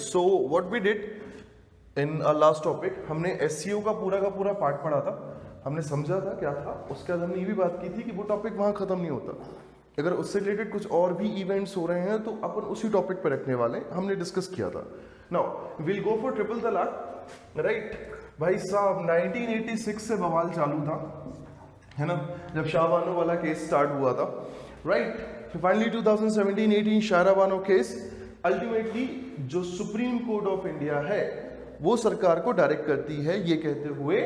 So what we did in last topic, हमने SCO का पूरा पार्ट पढ़ा था, हमने समझा था क्या था, उसके बाद हमने ये भी बात की थी कि वो टॉपिक वहाँ खत्म नहीं होता, अगर उससे रिलेटेड कुछ और भी इवेंट्स हो रहे हैं तो अपन उसी टॉपिक पर रखने वाले हैं, हमने डिस्कस किया था। Now will go for triple तलाक, राइट। भाई साहब 1986 से बवाल चालू था, है ना, जब शाह बानो वाला केस स्टार्ट हुआ था, right. Finally 2017-18 Shah Bano case, ultimately जो सुप्रीम कोर्ट ऑफ इंडिया है वो सरकार को डायरेक्ट करती है ये कहते हुए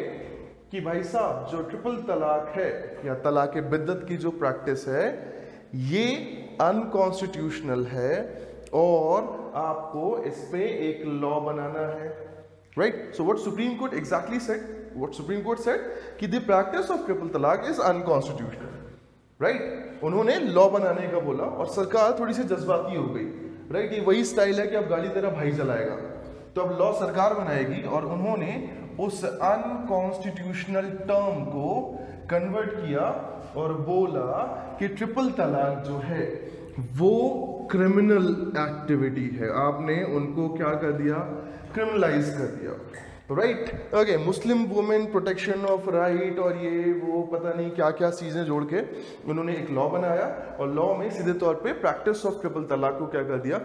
कि भाई साहब जो ट्रिपल तलाक है या तलाक बिद्दत की जो प्रैक्टिस है ये अनकॉन्स्टिट्यूशनल है और आपको इस पे एक लॉ बनाना है, right. So what supreme court exactly said, what supreme court said कि द प्रैक्टिस ऑफ ट्रिपल तलाक इज अनकॉन्स्टिट्यूशनल, राइट। उन्होंने लॉ बनाने का बोला और सरकार थोड़ी सी जज्बाती हो गई, राइट। ये वही स्टाइल है कि अब गाड़ी तेरा भाई चलाएगा, तो अब लॉ सरकार बनाएगी, और उन्होंने उस अनकॉन्स्टिट्यूशनल टर्म को कन्वर्ट किया और बोला कि ट्रिपल तलाक जो है वो क्रिमिनल एक्टिविटी है, आपने उनको क्या कर दिया, क्रिमिनलाइज कर दिया, right. Okay, Muslim women protection of right और ये वो पता नहीं क्या क्या चीजें जोड़ के उन्होंने एक लॉ बनाया, और लॉ में सीधे तौर पे प्रैक्टिस ऑफ ट्रिपल तलाक को क्या कर दिया,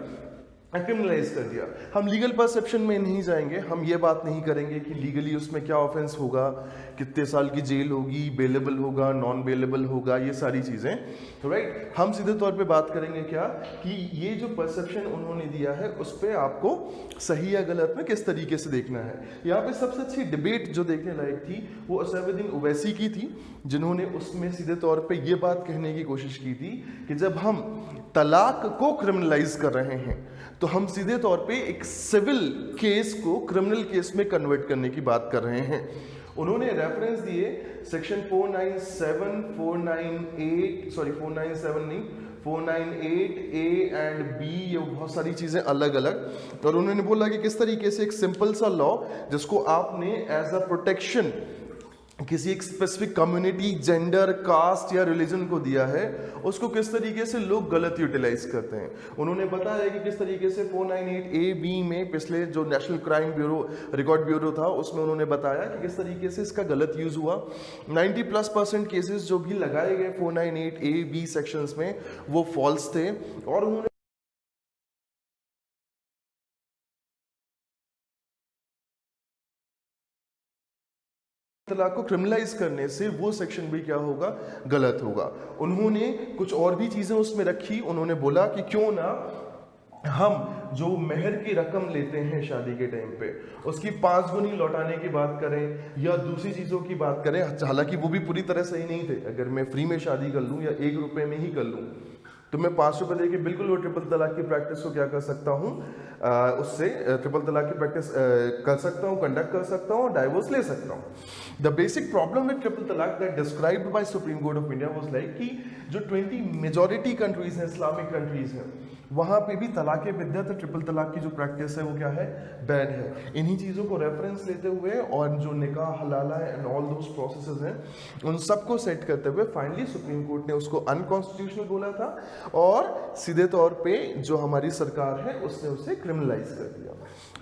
क्रिमिनलाइज कर दिया। हम लीगल परसेप्शन में नहीं जाएंगे, हम ये बात नहीं करेंगे कि लीगली उसमें क्या ऑफेंस होगा, कितने साल की जेल होगी, बेलेबल होगा, नॉन बेलेबल होगा, ये सारी चीज़ें, राइट। हम सीधे तौर पे बात करेंगे क्या कि ये जो परसेप्शन उन्होंने दिया है उस पर आपको सही या गलत में किस तरीके से देखना है। यहाँ पे सबसे अच्छी डिबेट जो देखने लायक थी वो असदुद्दीन ओवैसी की थी, जिन्होंने उसमें सीधे तौर पे ये बात कहने की कोशिश की थी कि जब हम तलाक को क्रिमिनलाइज कर रहे हैं तो हम सीधे तौर पे एक सिविल केस को क्रिमिनल केस में कन्वर्ट करने की बात कर रहे हैं। उन्होंने रेफरेंस दिए सेक्शन 497, 498 ए एंड बी, ये बहुत सारी चीजें अलग अलग, और उन्होंने बोला कि किस तरीके से एक सिंपल सा लॉ जिसको आपने एज अ प्रोटेक्शन किसी एक स्पेसिफिक कम्युनिटी, जेंडर, कास्ट या रिलीजन को दिया है, उसको किस तरीके से लोग गलत यूटिलाइज करते हैं। उन्होंने बताया कि किस तरीके से 498 ए बी में पिछले जो national crime bureau record bureau था उसमें उन्होंने बताया कि किस तरीके से इसका गलत यूज हुआ। 90+% केसेस जो भी लगाए गए 498 ए बी सेक्शंस में वो फॉल्स थे, और उन्होंने तलाक को क्रिमिनलाइज करने से वो सेक्शन भी क्या होगा, गलत होगा। उन्होंने कुछ और भी चीजें उसमें रखी, उन्होंने बोला कि क्यों ना हम जो मेहर की रकम लेते हैं शादी के टाइम पे उसकी 5 गुनी लौटाने की बात करें या दूसरी चीजों की बात करें, हालांकि वो भी पूरी तरह सही नहीं थे। अगर मैं फ्री में शादी कर लूं या 1 रुपए में ही कर लूं तो मैं 5 रुपए देके बिल्कुल वो ट्रिपल तलाक की प्रैक्टिस को क्या कर सकता हूँ, उससे ट्रिपल तलाक की प्रैक्टिस कर सकता हूँ, कंडक्ट कर सकता हूँ, डाइवोर्स ले सकता हूँ। The basic problem with triple talaq that described by Supreme Court of India was like कि जो 20 मेजॉरिटी कंट्रीज हैं, इस्लामिक कंट्रीज हैं, वहां पे भी तलाक बिद्दत ट्रिपल तलाक की जो प्रैक्टिस है वो क्या है, बैन है। इन्हीं चीज़ों को रेफरेंस लेते हुए और जो निकाह हलाला है एंड ऑल दोस प्रोसेसेस हैं उन सबको सेट करते हुए फाइनली सुप्रीम कोर्ट ने उसको अनकॉन्स्टिट्यूशनल बोला था, और सीधे तौर पे जो हमारी सरकार है उसने उसे क्रिमिनलाइज कर दिया।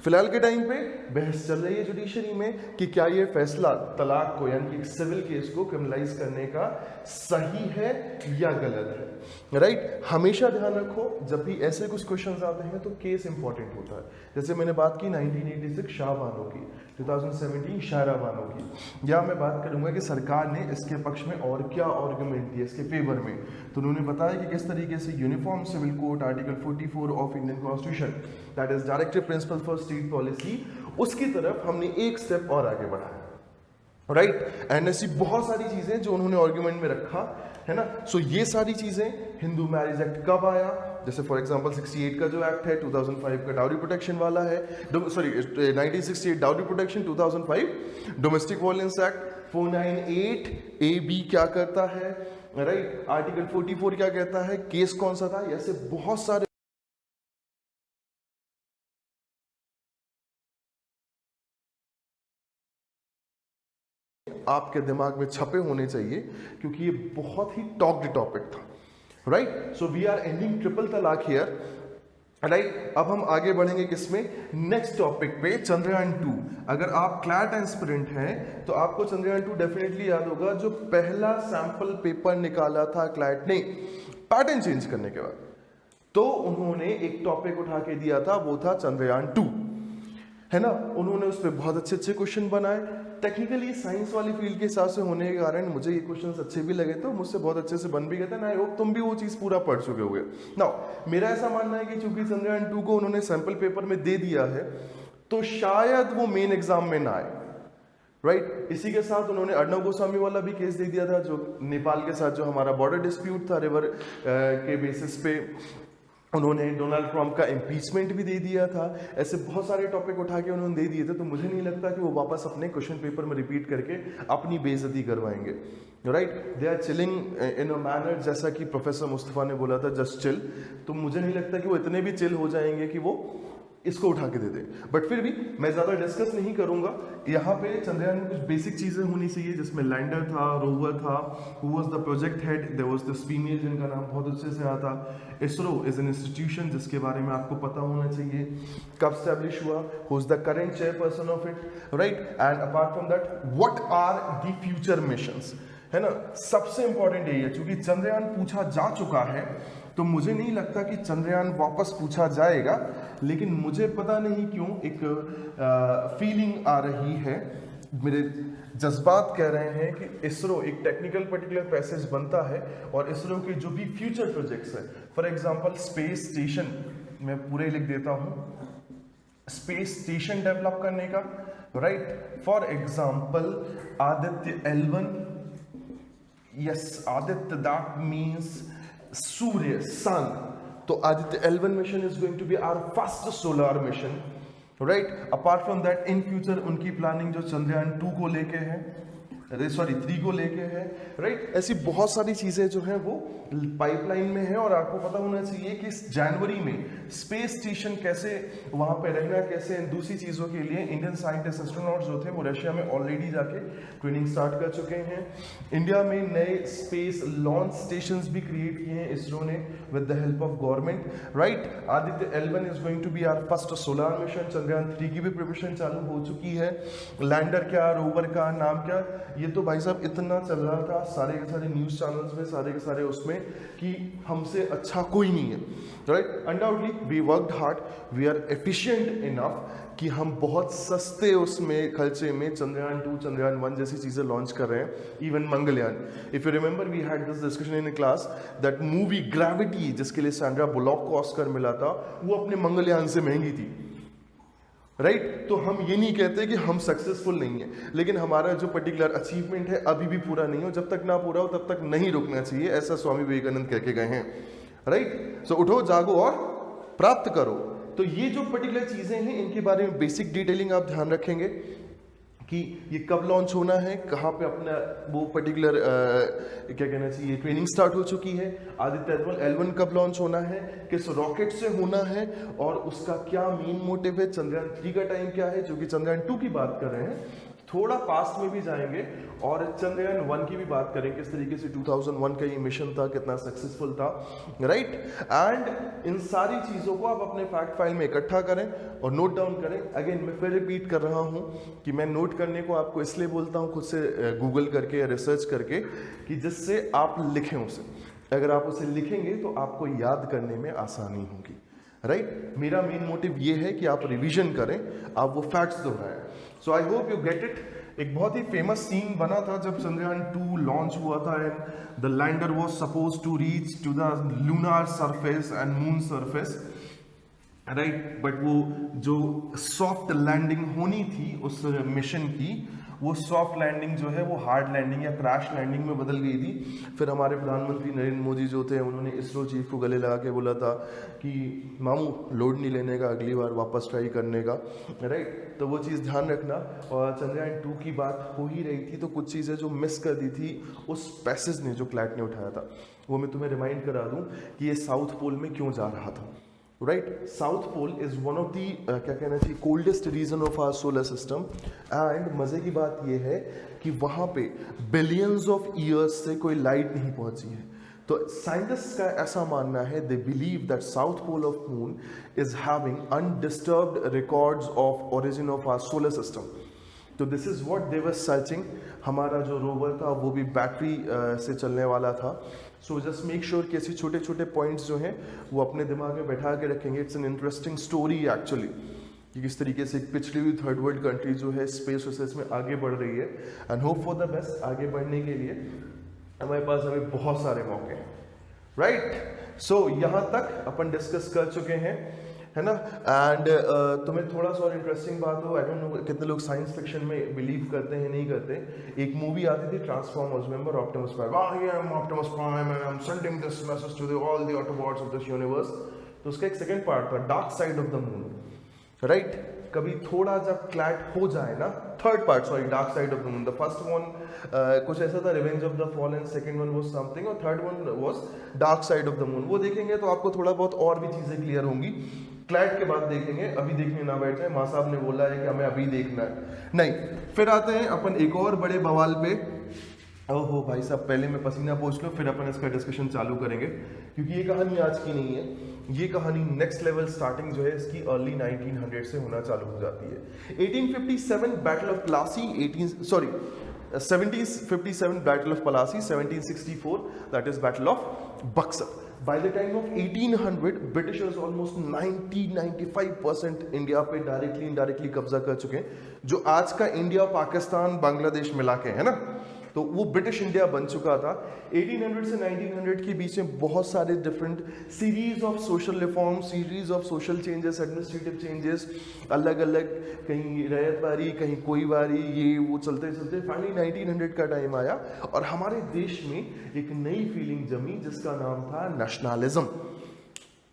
फिलहाल के टाइम पे बहस चल रही है जुडिशरी में कि क्या ये फैसला तलाक को यानी कि सिविल केस को क्रिमिनलाइज करने का सही है या गलत है, राइट। हमेशा ध्यान रखो जब भी ऐसे कुछ क्वेश्चंस आते हैं तो केस इंपॉर्टेंट होता है। जैसे मैंने बात की 1986 शाह बानो की, 2017 शाह बानो की, या मैं बात करूंगा कि सरकार ने इसके पक्ष में और क्या आर्गुमेंट दिए इसके फेवर में, तो उन्होंने बताया कि किस तरीके से uniform civil code article 44 of Indian constitution that is directive principle for state policy, उसकी तरफ हमने एक स्टेप और आगे बढ़ाया, राइट। एंड ऐसी बहुत सारी चीजें जो उन्होंने आर्गुमेंट में रखा है ना। सो ये सारी चीजें, हिंदू मैरिज एक्ट कब आया, जैसे फॉर एग्जांपल 68 का जो एक्ट है, 2005 का डाउरी प्रोटेक्शन वाला है, 1968 dowry protection, 2005 domestic violence act, 498 A B क्या करता है, राइट, आर्टिकल 44 क्या कहता है, केस कौन सा था, ऐसे बहुत सारे आपके दिमाग में छपे होने चाहिए क्योंकि ये बहुत ही टॉक्ड टॉपिक था, right. So we are ending triple talaq here, right. अब हम आगे बढ़ेंगे किसमें, नेक्स्ट टॉपिक पे, चंद्रयान 2। अगर आप क्लैट एस्पिरेंट हैं तो आपको चंद्रयान 2 डेफिनेटली याद होगा, जो पहला सैंपल पेपर निकाला था क्लैट ने पैटर्न चेंज करने के बाद, तो उन्होंने एक टॉपिक उठा के दिया था, वो था चंद्रयान 2, है ना। उन्होंने उस पर बहुत अच्छे अच्छे क्वेश्चन बनाए। टेक्निकली साइंस वाली फील्ड के हिसाब से होने के कारण मुझे ये क्वेश्चंस अच्छे भी लगे थे, मुझसे बहुत अच्छे से बन भी गए थे। आई होप तुम भी वो चीज़ पूरा पढ़ चुके होगे। नाउ मेरा ऐसा मानना है कि चूंकि चंद्रयान 2 को उन्होंने सैंपल पेपर में दे दिया है, तो शायद वो मेन एग्जाम में ना आए, राइट। इसी के साथ उन्होंने अर्णव गोस्वामी वाला भी केस दे दिया था, जो नेपाल के साथ जो हमारा बॉर्डर डिस्प्यूट था रिवर के बेसिस पे, उन्होंने डोनाल्ड ट्रंप का इम्पीचमेंट भी दे दिया था। ऐसे बहुत सारे टॉपिक उठा के उन्होंने दे दिए थे, तो मुझे नहीं लगता कि वो वापस अपने क्वेश्चन पेपर में रिपीट करके अपनी बेइज्जती करवाएंगे, right. They are chilling in a manner, जैसा कि प्रोफेसर मुस्तफा ने बोला था, जस्ट चिल। तो मुझे नहीं लगता कि वो इतने भी चिल हो जाएंगे कि वो इसको उठा के दे दे। बट फिर भी मैं ज़्यादा डिस्कस नहीं करूंगा। यहाँ पे चंद्रयान में कुछ बेसिक चीज़ें होनी चाहिए, जिसमें लैंडर था, रोवर था, who was the project head, there was this female जिनका नाम बहुत अच्छे से आता। इसरो इज एन इंस्टीट्यूशन जिसके बारे में आपको पता होना चाहिए, कब स्टैब्लिश हुआ, who is the current chairperson of it, right. And apart from that, what are the future missions, है ना। सबसे इंपॉर्टेंट यही है, क्योंकि चंद्रयान पूछा जा चुका है, तो मुझे नहीं लगता कि चंद्रयान वापस पूछा जाएगा। लेकिन मुझे पता नहीं क्यों एक फीलिंग आ रही है, मेरे जज्बात कह रहे हैं कि इसरो एक टेक्निकल पर्टिकुलर पैसेज बनता है, और इसरो के जो भी फ्यूचर प्रोजेक्ट्स है, फॉर एग्जांपल स्पेस स्टेशन, मैं पूरे लिख देता हूँ, स्पेस स्टेशन डेवलप करने का, right. For example Aditya L1, yes Aditya, that means Surya, sun. तो Aditya L1 mission is going to be our first solar mission, right. Apart from that, in future उनकी planning जो चंद्रयान 2 को लेके है, 3 को लेके है, राइट। ऐसी बहुत सारी चीजें जो हैं वो पाइपलाइन में है। और आपको पता होना चाहिए कि जनवरी में स्पेस स्टेशन कैसे वहां पे रहना, कैसे इन दूसरी चीजों के लिए इंडियन साइंटिस्ट एस्ट्रोनॉट्स जो थे वो रशिया में ऑलरेडी जाके ट्रेनिंग स्टार्ट कर चुके हैं। इंडिया में नए स्पेस लॉन्च स्टेशन भी क्रिएट किए हैं इसरो ने with the help of government, right. Aditya L1 is going to be our first solar mission. Chandrayaan 3 की भी प्रिपरेशन चालू हो चुकी है। लैंडर क्या, रोवर का नाम क्या, ये तो भाई साहब इतना चल रहा था सारे के सारे न्यूज चैनल्स में, सारे के सारे उसमें, कि हमसे अच्छा कोई नहीं है, right. Undoubtedly we worked hard, we are efficient enough कि हम बहुत सस्ते उसमें खर्चे में चंद्रयान 2, चंद्रयान 1 जैसी चीजें लॉन्च कर रहे हैं। Even Mangalyaan, if you remember we had this discussion in class that movie Gravity, जिसके लिए सैंड्रा बुलॉक को ऑस्कर मिला था, वो अपने मंगलयान से महंगी थी, राइट। तो हम ये नहीं कहते कि हम सक्सेसफुल नहीं है, लेकिन हमारा जो पर्टिकुलर अचीवमेंट है अभी भी पूरा नहीं हो। जब तक ना पूरा हो तब तक नहीं रुकना चाहिए, ऐसा स्वामी विवेकानंद कह के गए हैं, राइट। सो उठो, जागो और प्राप्त करो। तो ये जो पर्टिकुलर चीजें हैं, इनके बारे में बेसिक डिटेलिंग आप ध्यान रखेंगे कि ये कब लॉन्च होना है, कहाँ पे अपना वो पर्टिकुलर क्या कहना चाहिए ट्रेनिंग स्टार्ट हो चुकी है। आदित्य L1 कब लॉन्च होना है, किस रॉकेट से होना है, और उसका क्या मेन मोटिव है। चंद्रयान 3 का टाइम क्या है, जो कि चंद्रयान 2 की बात कर रहे हैं, थोड़ा पास्ट में भी जाएंगे, और चंद्रयान 1 की भी बात करेंगे, किस तरीके से 2001 का ये मिशन था, कितना सक्सेसफुल था, राइट। एंड इन सारी चीज़ों को आप अपने फैक्ट फाइल में इकट्ठा करें और नोट डाउन करें। अगेन मैं फिर रिपीट कर रहा हूँ कि मैं नोट करने को आपको इसलिए बोलता हूँ खुद से गूगल करके या रिसर्च करके, कि जिससे आप लिखें उसे। अगर आप उसे लिखेंगे तो आपको याद करने में आसानी होगी, राइट। मेरा मेन मोटिव ये है कि आप रिवीजन करें, आप वो फैक्ट्स दोहराएं। So I hope you get it. एक बहुत ही फेमस सीन बना था जब चंद्रयान 2 लॉन्च हुआ था, and the lander was suppose to reach to the lunar surface and moon surface, right. But वो जो सॉफ्ट लैंडिंग होनी थी उस मिशन की, वो सॉफ्ट लैंडिंग जो है वो हार्ड लैंडिंग या क्रैश लैंडिंग में बदल गई थी। फिर हमारे प्रधानमंत्री नरेंद्र मोदी जो थे, उन्होंने इसरो चीफ को गले लगा के बोला था कि मामू लोड नहीं लेने का, अगली बार वापस ट्राई करने का, राइट। तो वो चीज़ ध्यान रखना। और चंद्रयान 2 की बात हो ही रही थी, तो कुछ चीज़ें जो मिस कर दी थी उस पैसेज ने, जो क्लैट ने उठाया था, वो मैं तुम्हें रिमाइंड करा दूं कि ये साउथ पोल में क्यों जा रहा था, right. South pole is one of the क्या कहना चाहिए coldest region of our solar system. And मजे की बात यह है कि वहां पे बिलियंस ऑफ ईयर्स से कोई लाइट नहीं पहुंची है। तो साइंटिस्ट का ऐसा मानना है, they believe that south pole of moon is having undisturbed records of origin of our solar system. तो this is what they were searching. हमारा जो रोवर था वो भी बैटरी से चलने वाला था। सो जस्ट मेक श्योर कि ऐसे छोटे छोटे पॉइंट्स जो हैं वो अपने दिमाग में बैठा के रखेंगे। It's an interesting story actually, कि किस तरीके से एक पिछड़ी हुई थर्ड वर्ल्ड कंट्री जो है स्पेस रिसर्च में आगे बढ़ रही है। And hope for the best. आगे बढ़ने के लिए हमारे पास अभी बहुत सारे मौके हैं, राइट। सो यहाँ तक अपन डिस्कस कर चुके हैं, है ना। एंड तुम्हें थोड़ा सा और इंटरेस्टिंग बात हो, आई डोंट नो कितने लोग साइंस फिक्शन में बिलीव करते हैं नहीं करते। एक मूवी आती थी Transformers, remember Optimus Prime, I am Optimus Prime and I am sending this message to all the autobots of this universe. तो उसका एक सेकंड पार्ट था Dark Side of the Moon, right. कभी थोड़ा जब क्लैट हो जाए ना, third part sorry, Dark Side of the Moon. The first one कुछ ऐसा था, Revenge of the Fallen, second one was something, और third one was dark Side of the moon. वो देखेंगे तो आपको थोड़ा बहुत और भी चीजें क्लियर होंगी। क्लैट के बाद देखेंगे, अभी देखने ना बैठ जाए, माँ साहब ने बोला है कि हमें अभी देखना है नहीं। फिर आते हैं अपन एक और बड़े बवाल पे। ओहो भाई साहब, पहले मैं पसीना पोंछ लूं, फिर अपन इसका डिस्कशन चालू करेंगे, क्योंकि ये कहानी आज की नहीं है। ये कहानी नेक्स्ट लेवल स्टार्टिंग जो है इसकी अर्ली 1900 से होना चालू हो जाती है। 1857 battle of Plassey, 1757 battle of Palasi, 1764 that is battle of Buxar. By the time of 1800 Britishers almost 90-95% India पे डायरेक्टली इनडायरेक्टली कब्जा कर चुके हैं। जो आज का इंडिया, पाकिस्तान, बांग्लादेश मिला के है ना, तो वो ब्रिटिश इंडिया बन चुका था। 1800 से 1900 के बीच में बहुत सारे different series of social reform, series of social changes, administrative changes, अलग अलग, कहीं रैयत वारी, कहीं कोई वारी, ये वो चलते चलते फाइनली 1900 का टाइम आया और हमारे देश में एक नई फीलिंग जमी जिसका नाम था nationalism.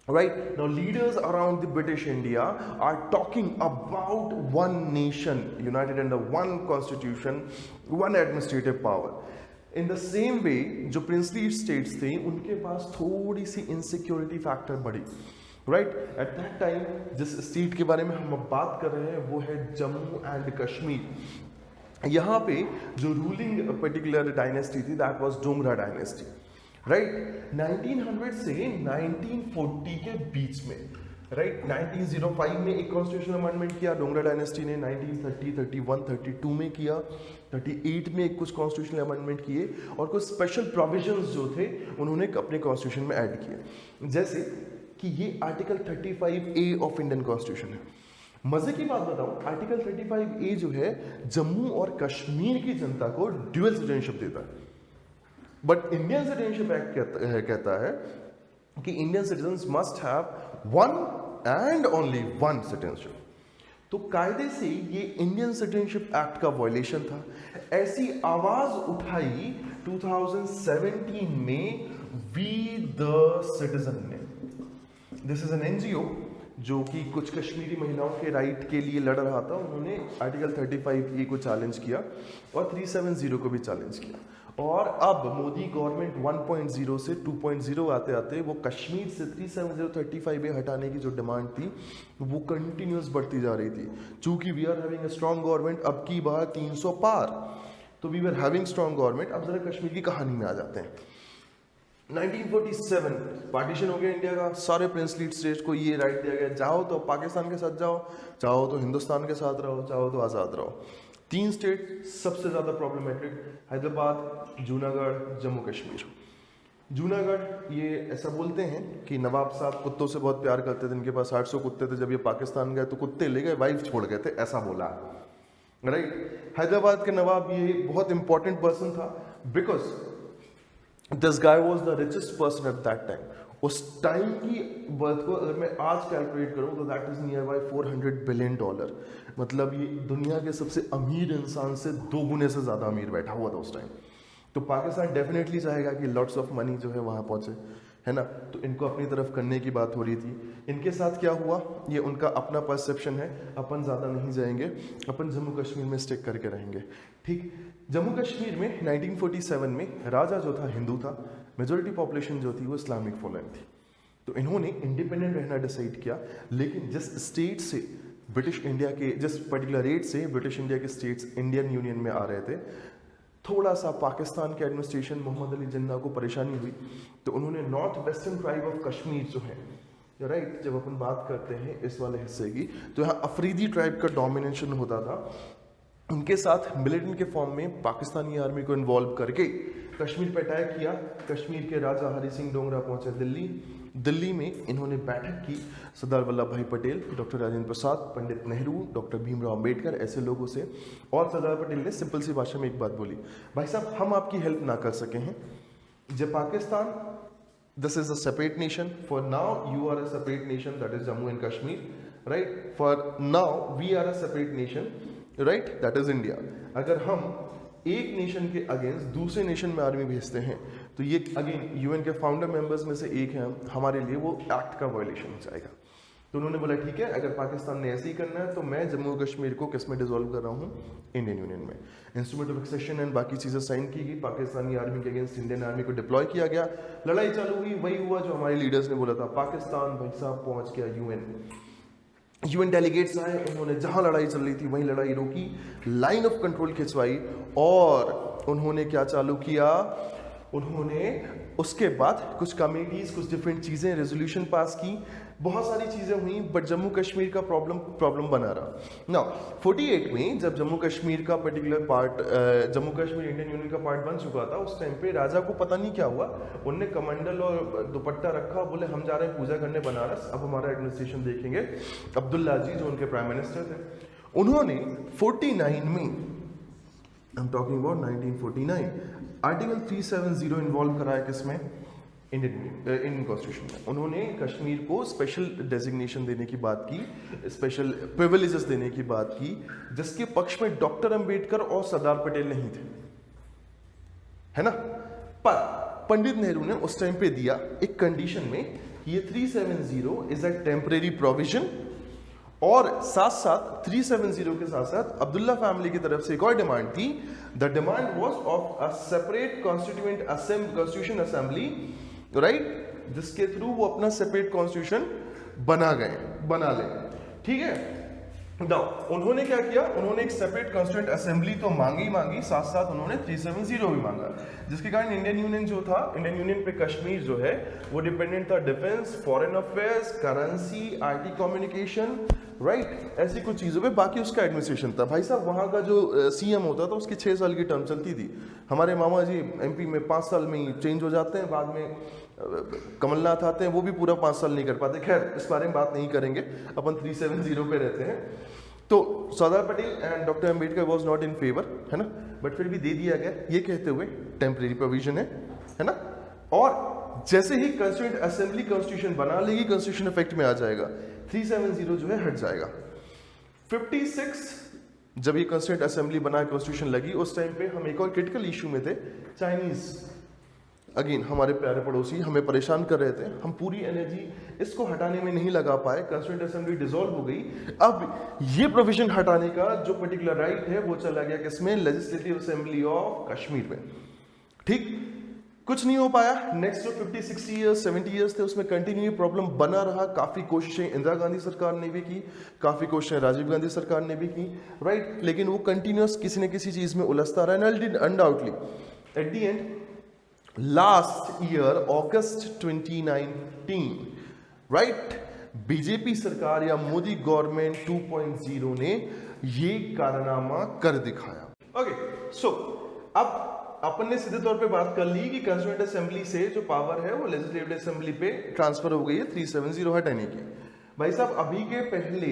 Right now, leaders around the British India are talking about one nation united under one constitution, one administrative power. In the same way, जो princely states थे उनके पास थोड़ी सी insecurity factor बढ़ी, right? At that time, जिस state के बारे में हम अब बात कर रहे हैं वो है जम्मू एंड कश्मीर। यहाँ पे जो ruling particular dynasty थी, that was Dogra dynasty. Right 1900 से 1940 के बीच में, राइट 1905 में एक कॉन्स्टिट्यूशनल अमेंडमेंट किया डोगरा डायनेस्टी ने, 1930, 31, 32 में किया, 38 में एक कुछ कॉन्स्टिट्यूशनल अमेंडमेंट किए और कुछ स्पेशल प्रोविजंस जो थे उन्होंने अपने कॉन्स्टिट्यूशन में ऐड किए। जैसे कि ये article 35A of Indian constitution है। मजे की बात बताऊं, आर्टिकल 35A जो है जम्मू और कश्मीर की जनता को ड्यूअल सिटीजनशिप देता है, बट इंडियन सिटीजनशिप एक्ट कहता है कि Indian citizens must have one and only one citizenship. तो कायदे से ये इंडियन सिटीजनशिप एक्ट का वायलेशन था। ऐसी आवाज उठाई 2017 में वी द सिटीजन ने। दिस इज एन एनजीओ जो कि कुछ कश्मीरी महिलाओं के राइट के लिए लड़ रहा था। उन्होंने आर्टिकल 35A को चैलेंज किया और 370 को भी चैलेंज किया। और अब मोदी गवर्नमेंट 1.0 से 2.0 आते आते वो कश्मीर से 370 35A हटाने की जो डिमांड थी वो कंटिन्यूस बढ़ती जा रही थी। चूंकि we are having a strong government, अब की बार 300 पार, तो we are having strong government. अब जरा कश्मीर की कहानी में आ जाते हैं। 1947 पार्टीशन हो गया इंडिया का, सारे प्रिंसली स्टेट्स को ये राइट दिया गया, चाहो तो पाकिस्तान के साथ जाओ, चाहो तो हिंदुस्तान के साथ रहो, चाहो तो आज़ाद रहो। 3 स्टेट सबसे ज़्यादा प्रॉब्लमेटिक, हैदराबाद, जूनागढ़, जम्मू कश्मीर। जूनागढ़ ये ऐसा बोलते हैं कि नवाब साहब कुत्तों से बहुत प्यार करते थे, इनके पास 800 कुत्ते थे, जब ये पाकिस्तान गए तो कुत्ते ले गए, वाइफ छोड़ गए थे, ऐसा बोला, राइट। हैदराबाद के नवाब ये बहुत इंपॉर्टेंट पर्सन था because this guy was the richest person at that time. उस टाइम की बर्थ को अगर मैं आज कैलकुलेट करूं तो that is near by $400 billion. मतलब ये दुनिया के सबसे अमीर इंसान से 2 गुने से ज़्यादा अमीर बैठा हुआ था उस टाइम। तो पाकिस्तान डेफिनेटली चाहेगा कि लॉट्स ऑफ मनी जो है वहाँ पहुँचे, है ना। तो इनको अपनी तरफ करने की बात हो रही थी। इनके साथ क्या हुआ ये उनका अपना परसेप्शन है, अपन ज़्यादा नहीं जाएंगे, अपन जम्मू कश्मीर में स्टिक करके रहेंगे, ठीक। जम्मू कश्मीर में 1947 में राजा जो था हिंदू था, मेजोरिटी पॉपुलेशन जो थी वो इस्लामिक फॉलोइंग थी। तो इन्होंने इंडिपेंडेंट रहना डिसाइड किया, लेकिन जिस स्टेट से ब्रिटिश इंडिया के, जिस पर्टिकुलर रेट से ब्रिटिश इंडिया के स्टेट्स इंडियन यूनियन में आ रहे थे, थोड़ा सा पाकिस्तान के एडमिनिस्ट्रेशन मोहम्मद अली जिन्ना को परेशानी हुई तो उन्होंने north western tribe of Kashmir जो है, राइट, जब अपन बात करते हैं इस वाले हिस्से की, तो यहाँ अफरीदी ट्राइब का डोमिनेशन होता था। उनके साथ मिलिटेंट के फॉर्म में पाकिस्तानी आर्मी को इन्वॉल्व करके कश्मीर पर अटैक किया। कश्मीर के राजा हरि सिंह डोगरा पहुंचे दिल्ली। दिल्ली में इन्होंने बैठक की सरदार वल्लभ भाई पटेल, डॉक्टर राजेंद्र प्रसाद, पंडित नेहरू, डॉक्टर भीमराव अंबेडकर ऐसे लोगों से। और सरदार पटेल ने सिंपल सी भाषा में एक बात बोली, भाई साहब हम आपकी हेल्प ना कर सके हैं, जब Pakistan this is a separate nation, for now you are a separate nation, that is Jammu and Kashmir, right, for now we are a separate nation, right, that is India। अगर हम एक नेशन के against दूसरे nation में army भेजते हैं तो ये अगेन यूएन के फाउंडर मेंबर्स में से एक है, हमारे लिए वो एक्ट का वायलेशन हो जाएगा। तो उन्होंने बोला ठीक है, अगर पाकिस्तान ने ऐसे ही करना है तो मैं जम्मू कश्मीर को किस में डिसॉल्व कर रहा हूँ, इंडियन यूनियन में। इंस्ट्रूमेंट ऑफ एक्सेशन एंड बाकी चीज़ें साइन की गई, पाकिस्तानी आर्मी के अगेंस्ट इंडियन आर्मी को डिप्लॉय किया गया, लड़ाई चालू हुई। वही हुआ जो हमारे लीडर्स ने बोला था, पाकिस्तान भाई साहब पहुँच गया यूएन डेलीगेट्स आए, उन्होंने जहाँ लड़ाई चल रही थी वहीं लड़ाई रोकी, लाइन ऑफ कंट्रोल खिंचवाई और उन्होंने क्या चालू किया, उन्होंने उसके बाद कुछ कमेटीज, कुछ डिफरेंट चीज़ें, रेजोल्यूशन पास की, बहुत सारी चीज़ें हुई, बट जम्मू कश्मीर का प्रॉब्लम बना रहा। ना 48 में जब जम्मू कश्मीर का particular part, Jammu Kashmir Indian union का पार्ट बन चुका था, उस टाइम पे राजा को पता नहीं क्या हुआ, उनने कमंडल और दुपट्टा रखा, बोले हम जा रहे हैं पूजा करने बनारस, अब हमारा एडमिनिस्ट्रेशन देखेंगे। अब्दुल्ला जी जो उनके प्राइम मिनिस्टर थे, उन्होंने 49 में, I am talking about 1949, article 370 involve कराया किसमें, इंडियन कॉन्स्टिट्यूशन में। उन्होंने कश्मीर को स्पेशल डेजिग्नेशन देने की बात की, स्पेशल प्रिविलेजेस देने की बात की, जिसके पक्ष में डॉक्टर अंबेडकर और सरदार पटेल नहीं थे, है ना। पर पंडित नेहरू ने उस टाइम पे दिया एक कंडीशन में, ये 370 इज अ टेम्परेरी प्रोविजन, और साथ साथ 370 के साथ साथ अब्दुल्ला फैमिली की तरफ से एक और डिमांड थी। The demand was of a separate constitution assembly, right, जिसके थ्रू वो अपना सेपरेट कॉन्स्टिट्यूशन बना ले, ठीक है। उन्होंने क्या किया, उन्होंने एक सेपरेट कॉन्स्टिट्यूएंट असेंबली तो मांगी, साथ साथ उन्होंने 370 भी मांगा, जिसके कारण इंडियन यूनियन जो था, इंडियन यूनियन पे कश्मीर जो है वो डिपेंडेंट था defence, foreign affairs, currency, IT communication, right, ऐसी कुछ चीज़ों पे, बाकी उसका एडमिनिस्ट्रेशन था। भाई साहब वहाँ का जो सीएम होता था उसकी 6 साल की टर्म चलती थी। हमारे मामा जी एमपी में 5 साल में ही चेंज हो जाते हैं, बाद में कमलनाथ आते हैं, वो भी पूरा 5 साल नहीं कर पाते। खैर इस बारे में बात नहीं करेंगे, अपन 370 पे रहते हैं। तो Sardar Patel and doctor Ambedkar was not in favour, है ना, बट फिर भी दे दिया गया, ये कहते हुए टेम्परेरी प्रोविजन है ना। और जैसे ही कॉन्स्टिट्यूएंट असेंबली कॉन्स्टिट्यूशन बना लेगी, कॉन्स्टिट्यूशन इफेक्ट में आ जाएगा, 370 जो है हट जाएगा। 56 जब ये कॉन्स्टिट्यूएंट असेंबली बना, कॉन्स्टिट्यूशन लगी, उस टाइम पे हम एक और क्रिटिकल इशू में थे, चाइनीज, अगेन हमारे प्यारे पड़ोसी हमें परेशान कर रहे थे, हम पूरी एनर्जी इसको हटाने में नहीं लगा पाए, कॉन्स्टिट्यूएंट असेंबली डिसॉल्व हो गई। अब ये प्रोविजन हटाने का जो पर्टिकुलर राइट है वो चला गया किसमें, लेजिस्लेटिव असेंबली ऑफ कश्मीर में, ठीक। कुछ नहीं हो पाया। नेक्स्ट जो 50, 60 ईयर्स, 70 ईयर्स थे उसमें कंटिन्यू प्रॉब्लम बना रहा। काफ़ी कोशिशें इंदिरा गांधी सरकार ने भी की, काफ़ी कोशिशें राजीव गांधी सरकार ने भी की, राइट, लेकिन वो कंटिन्यूस किसी न किसी चीज़ में उलझता रहा। Undoubtedly at the end last year August 2019, right, BJP सरकार या मोदी गवर्नमेंट 2.0 ने ये कारनामा कर दिखाया। ओके, सो अब अपन ने सीधे तौर पे बात कर ली कि कॉन्स्टिट्यूएंट असेंबली से जो पावर है वो लेजिस्लेटिव असेंबली पे ट्रांसफर हो गई है 370 हटाने की। भाई साहब अभी के पहले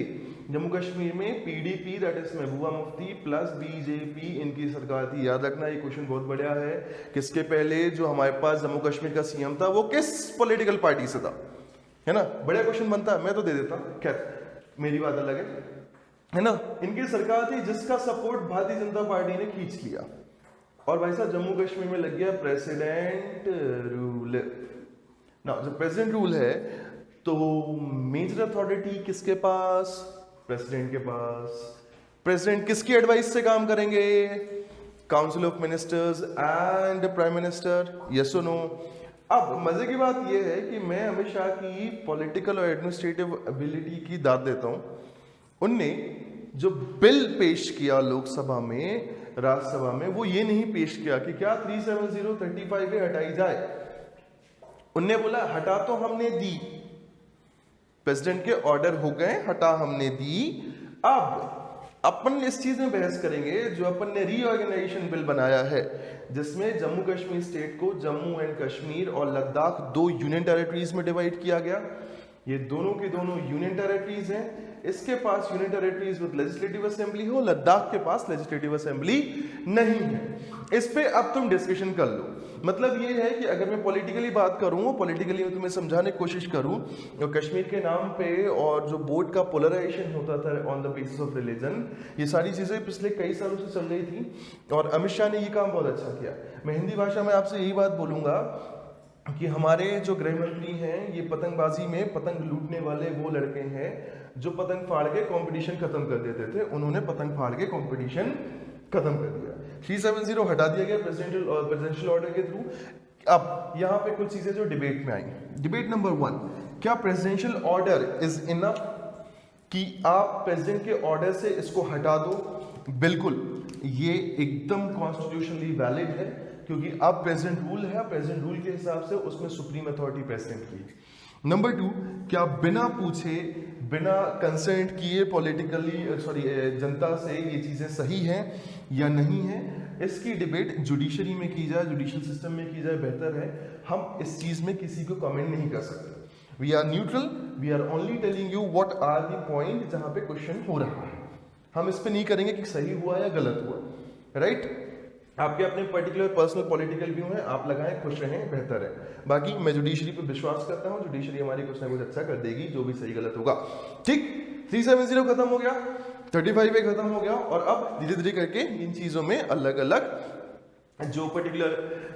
जम्मू कश्मीर में PDP that is Mehbooba Mufti plus BJP इनकी सरकार थी। याद रखना ये क्वेश्चन बहुत बढ़िया है, किसके पहले जो हमारे पास जम्मू कश्मीर का सीएम था वो किस पॉलिटिकल पार्टी से था, है ना। बढ़िया क्वेश्चन बनता है, मैं तो दे देता, खैर मेरी बात अलग है ना। इनकी सरकार थी जिसका सपोर्ट भारतीय जनता पार्टी ने खींच लिया, और भाई साहब जम्मू कश्मीर में लग गया प्रेसिडेंट रूल। ना जब प्रेसिडेंट रूल है तो मेजर अथॉरिटी किसके पास, प्रेसिडेंट के पास। प्रेसिडेंट किसकी एडवाइस से काम करेंगे, council of ministers and prime minister, yes और नो। अब मजे की बात यह है कि मैं हमेशा की पॉलिटिकल और एडमिनिस्ट्रेटिव एबिलिटी की दाद देता हूं। उनने जो बिल पेश किया लोकसभा में, राज्यसभा में, वो ये नहीं पेश किया कि क्या 370 35 हटाई जाए। उनने बोला हटा तो हमने दी, प्रेसिडेंट के ऑर्डर हो गए, हटा हमने दी, अब अपन इस चीज में बहस करेंगे जो अपन ने रीऑर्गेनाइजेशन बिल बनाया है, जिसमें जम्मू कश्मीर स्टेट को जम्मू एंड कश्मीर और लद्दाख 2 यूनियन टेरिटरीज में डिवाइड किया गया। ये दोनों के दोनों यूनियन टेरिटरीज हैं। इसके पास union territories with legislative assembly हो, लद्दाख के पास लेजिस्लेटिव असेंबली नहीं है। इस पे अब तुम डिस्कशन कर लो। मतलब ये है कि अगर मैं पॉलिटिकली बात करूं, पॉलिटिकली तुम्हें समझाने की कोशिश करूं, तो कश्मीर के नाम पे और जो बोर्ड का पोलराइजेशन होता था on the basis of religion, ये सारी चीजें पिछले कई सालों से चल रही थी और अमित शाह ने ये काम बहुत अच्छा किया। मैं हिंदी भाषा में आपसे यही बात बोलूंगा कि हमारे जो गृह मंत्री हैं, ये पतंगबाजी में पतंग लूटने वाले वो लड़के हैं जो पतंग फाड़ के कंपटीशन खत्म कर देते थे। उन्होंने पतंग फाड़ के कंपटीशन खत्म कर दिया। 370 हटा दिया गया प्रेसिडेंशियल ऑर्डर के थ्रू। अब यहाँ पे कुछ चीजें जो डिबेट में आई। डिबेट नंबर 1, क्या प्रेसिडेंशियल ऑर्डर इज इनफ कि आप प्रेसिडेंट के ऑर्डर से इसको हटा दो? बिल्कुल, ये एकदम कॉन्स्टिट्यूशनली वैलिड है, क्योंकि अब प्रेसिडेंट रूल है, प्रेसिडेंट रूल के हिसाब से उसमें सुप्रीम अथॉरिटी प्रेसिडेंट की। नंबर 2, क्या बिना पूछे, बिना कंसल्ट किए जनता से ये चीजें सही हैं या नहीं है, इसकी डिबेट जुडिशरी में की जाए, जुडिशियल सिस्टम में की जाए, बेहतर है। हम इस चीज में किसी को कमेंट नहीं कर सकते। We are neutral, we are only telling you what are the point जहां पे क्वेश्चन हो रहा है। हम इस पे नहीं करेंगे कि सही हुआ या गलत हुआ, राइट? आपके अपने पर्टिकुलर पर्सनल पॉलिटिकल व्यू हैं, आप लगाएं, खुश रहें, बेहतर है। बाकी मैं जुडिशरी पे विश्वास करता हूं, जुडिशरी हमारी कुछ ना कुछ अच्छा कर देगी, जो भी सही गलत होगा। ठीक, 370 खत्म हो गया, 35 खत्म हो गया, और अब धीरे धीरे करके इन चीजों में अलग अलग जो पर्टिकुलर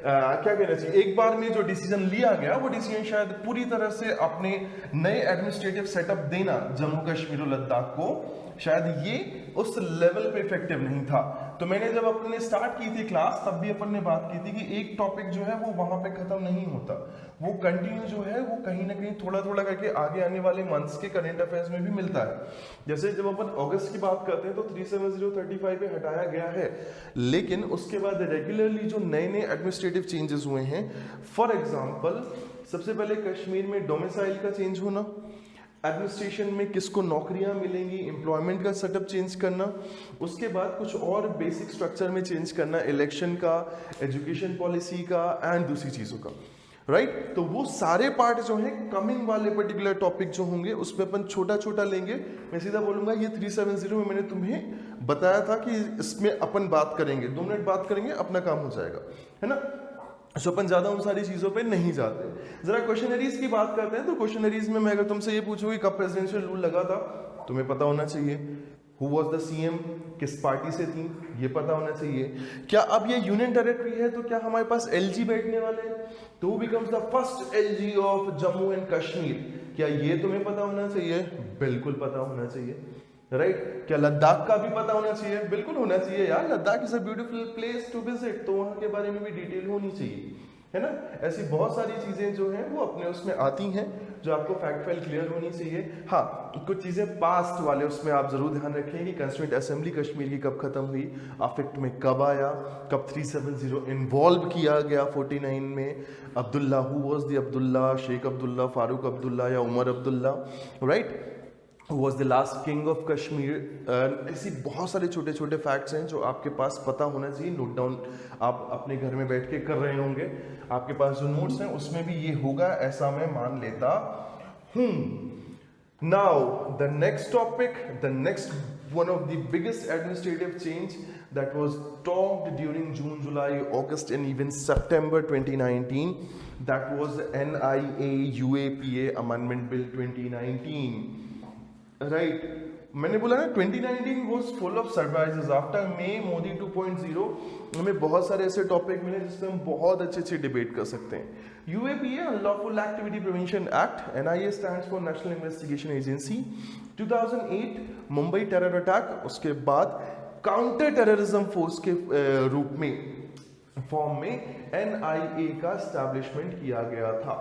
क्या कहना चाहिए, एक बार में जो डिसीजन लिया गया, वो डिसीजन शायद पूरी तरह से अपने नए एडमिनिस्ट्रेटिव सेटअप देना जम्मू कश्मीर और लद्दाख को, शायद ये उस लेवल पे इफेक्टिव नहीं था। तो मैंने जब अपने स्टार्ट की थी क्लास, तब भी अपन ने बात की थी कि एक टॉपिक जो है वो वहां पे खत्म नहीं होता, वो कंटिन्यू जो है वो कहीं ना कहीं थोड़ा थोड़ा करके आगे आने वाले मंथ्स के करंट अफेयर्स में भी मिलता है। जैसे जब अपन अगस्त की बात करते हैं तो 37035 पे हटाया गया है, लेकिन उसके बाद रेगुलरली जो नए नए एडमिनिस्ट्रेटिव चेंजेस हुए हैं, फॉर एग्जाम्पल सबसे पहले कश्मीर में डोमिसाइल का चेंज होना, एडमिनिस्ट्रेशन में किसको नौकरियां मिलेंगी, एम्प्लॉयमेंट का सेटअप चेंज करना, उसके बाद कुछ और बेसिक स्ट्रक्चर में चेंज करना, इलेक्शन का, एजुकेशन पॉलिसी का एंड दूसरी चीज़ों का, राइट? तो वो सारे पार्ट जो हैं कमिंग वाले पर्टिकुलर टॉपिक जो होंगे उसमें अपन छोटा छोटा लेंगे। मैं सीधा बोलूंगा ये 370 में मैंने तुम्हें बताया था कि इसमें अपन बात करेंगे, 2 मिनट बात करेंगे, अपना काम हो जाएगा, है ना? सो अपन ज्यादा उन सारी चीजों पे नहीं जाते। जरा क्वेश्चनरीज की बात करते हैं। तो क्वेश्चनरीज में मैं अगर तुमसे ये पूछूं कि कब प्रेसिडेंशियल रूल लगा था, तुम्हें पता होना चाहिए। हु वाज द सीएम, किस पार्टी से थी, ये पता होना चाहिए। क्या अब ये यूनियन टेरिटरी है तो क्या हमारे पास एलजी बैठने वाले हैं, तो who becomes the first LG of Jammu and Kashmir, क्या ये तुम्हें पता होना चाहिए? बिल्कुल पता होना चाहिए, राइट? क्या लद्दाख का भी पता होना चाहिए? बिल्कुल होना चाहिए यार, Ladakh is a beautiful place to visit, तो वहां के बारे में भी डिटेल होनी चाहिए, है ना? ऐसी बहुत सारी चीजें जो हैं वो अपने उसमें आती हैं, जो आपको फैक्ट फाइल क्लियर होनी चाहिए। हाँ, कुछ चीजें पास्ट वाले उसमें आप जरूर ध्यान रखें कि कंस्टिट्यूएंट असेंबली कश्मीर की कब खत्म हुई, अफेक्ट में कब आया, कब 370 इन्वॉल्व किया गया 49 में, Abdullah, who was the Abdullah, Sheikh Abdullah, Farooq Abdullah या Omar Abdullah, right? Was the last king of Kashmir. ऐसी बहुत सारे छोटे छोटे फैक्ट्स हैं जो आपके पास पता होना चाहिए। नोट डाउन आप अपने घर में बैठ के कर रहे होंगे, आपके पास जो नोट्स हैं उसमें भी ये होगा, ऐसा मैं मान लेता हूं। Now the next topic, the next one of the biggest administrative change that was talked during June, July, August and even September 2019, that was NIA UAPA Amendment Bill 2019. राइट, मैंने बोला ना 2019 was full of surprises. After May Modi 2.0 हमें बहुत सारे ऐसे topic मिले जिसपे हम बहुत अच्छे डिबेट कर सकते हैं। UAPA unlawful activity prevention act, NIA stands for national investigation agency. 2008 Mumbai terror attack, उसके बाद काउंटर टेररिज्म फोर्स के रूप में फॉर्म में NIA का एस्टैब्लिशमेंट किया गया था,